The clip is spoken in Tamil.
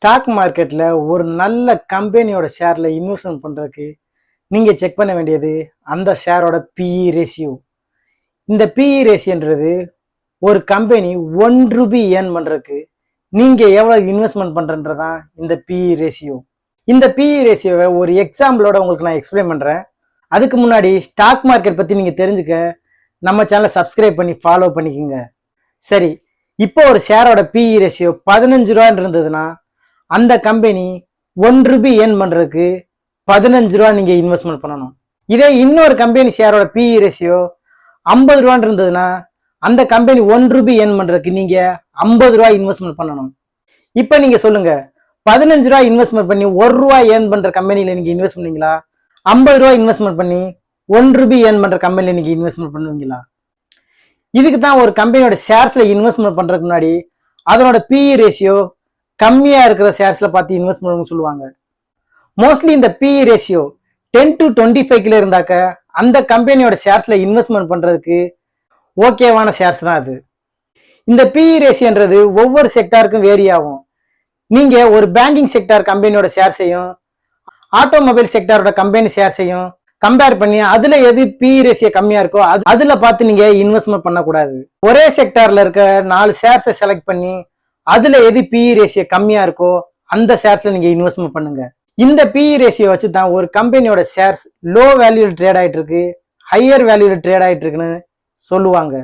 ஸ்டாக் மார்க்கெட்டில் ஒரு நல்ல கம்பெனியோட ஷேரில் இன்வெஸ்ட்மெண்ட் பண்ணுறதுக்கு நீங்கள் செக் பண்ண வேண்டியது அந்த ஷேரோட பிஇ ரேஷியோ. இந்த பிஇ ரேஷியோன்றது ஒரு கம்பெனி ₹1 ஏர்ன் பண்ணுறதுக்கு நீங்கள் எவ்வளோ இன்வெஸ்ட்மெண்ட் பண்ணுறன்றதான் இந்த பிஇ ரேஷியோ. இந்த பிஇ ரேஷியோவை ஒரு எக்ஸாம்பிளோட உங்களுக்கு நான் எக்ஸ்பிளைன் பண்ணுறேன். அதுக்கு முன்னாடி ஸ்டாக் மார்க்கெட் பற்றி நீங்கள் தெரிஞ்சுக்க நம்ம சேனலை சப்ஸ்கிரைப் பண்ணி ஃபாலோ பண்ணிக்கோங்க. சரி, இப்போ ஒரு ஷேரோட பிஇ ரேஷியோ 15 ரூபான்னு இருந்ததுன்னா அந்த கம்பெனி ₹1 ஏர்ன் பண்ணுறதுக்கு 15 ரூபா நீங்கள் இன்வெஸ்ட்மெண்ட் பண்ணணும். இதே இன்னொரு கம்பெனி ஷேரோட பிஇ ரேஷியோ 50 ரூபான்னு இருந்ததுன்னா அந்த கம்பெனி ₹1 ஏர்ன் பண்ணுறதுக்கு நீங்கள் 50 ரூபா இன்வெஸ்ட்மெண்ட் பண்ணணும். இப்போ நீங்கள் சொல்லுங்கள், 15 ரூபா இன்வெஸ்ட்மெண்ட் பண்ணி ₹1 ஏர்ன் பண்ணுற கம்பெனியில் நீங்கள் இன்வெஸ்ட் பண்ணுவீங்களா? 50 ரூபா இன்வெஸ்ட்மெண்ட் பண்ணி ₹1 ஏர்ன் பண்ணுற கம்பெனியில் நீங்கள் இன்வெஸ்ட்மெண்ட் பண்ணுவீங்களா? இதுக்கு தான் ஒரு கம்பெனியோட ஷேர்ஸில் இன்வெஸ்ட்மெண்ட் பண்ணுறதுக்கு முன்னாடி அதனோட பிஇ ரேஷியோ கம்மியாக இருக்கிற ஷேர்ஸில் பார்த்து இன்வெஸ்ட் பண்ணணும்னு சொல்லுவாங்க. மோஸ்ட்லி இந்த பிஇ ரேஷியோ 10 to 25 இருந்தாக்க அந்த கம்பெனியோட ஷேர்ஸில் இன்வெஸ்ட்மெண்ட் பண்ணுறதுக்கு ஓகேவான ஷேர்ஸ் தான் அது. இந்த பிஇ ரேஷியோன்றது ஒவ்வொரு செக்டாருக்கும் வேரி ஆகும். நீங்கள் ஒரு பேங்கிங் செக்டார் கம்பெனியோட ஷேர்ஸையும் ஆட்டோமொபைல் செக்டாரோட கம்பெனி ஷேர்ஸையும் கம்பேர் பண்ணி அதுல எது பிஇ ரேஷியோ கம்மியா இருக்கோ அதுல பார்த்து நீங்க இன்வெஸ்ட்மெண்ட் பண்ணக்கூடாது. ஒரே செக்டார்ல இருக்க 4 ஷேர்ஸை செலக்ட் பண்ணி அதுல எது பிஇ ரேஷியோ கம்மியா இருக்கோ அந்த ஷேர்ஸ்ல நீங்க இன்வெஸ்ட்மெண்ட் பண்ணுங்க. இந்த பிஇ ரேஷியோ வச்சு தான் ஒரு கம்பெனியோட ஷேர்ஸ் லோ வேல்யூல ட்ரேட் ஆயிட்டு இருக்கு, ஹையர் வேல்யூல ட்ரேட் ஆயிட்டு இருக்குன்னு சொல்லுவாங்க.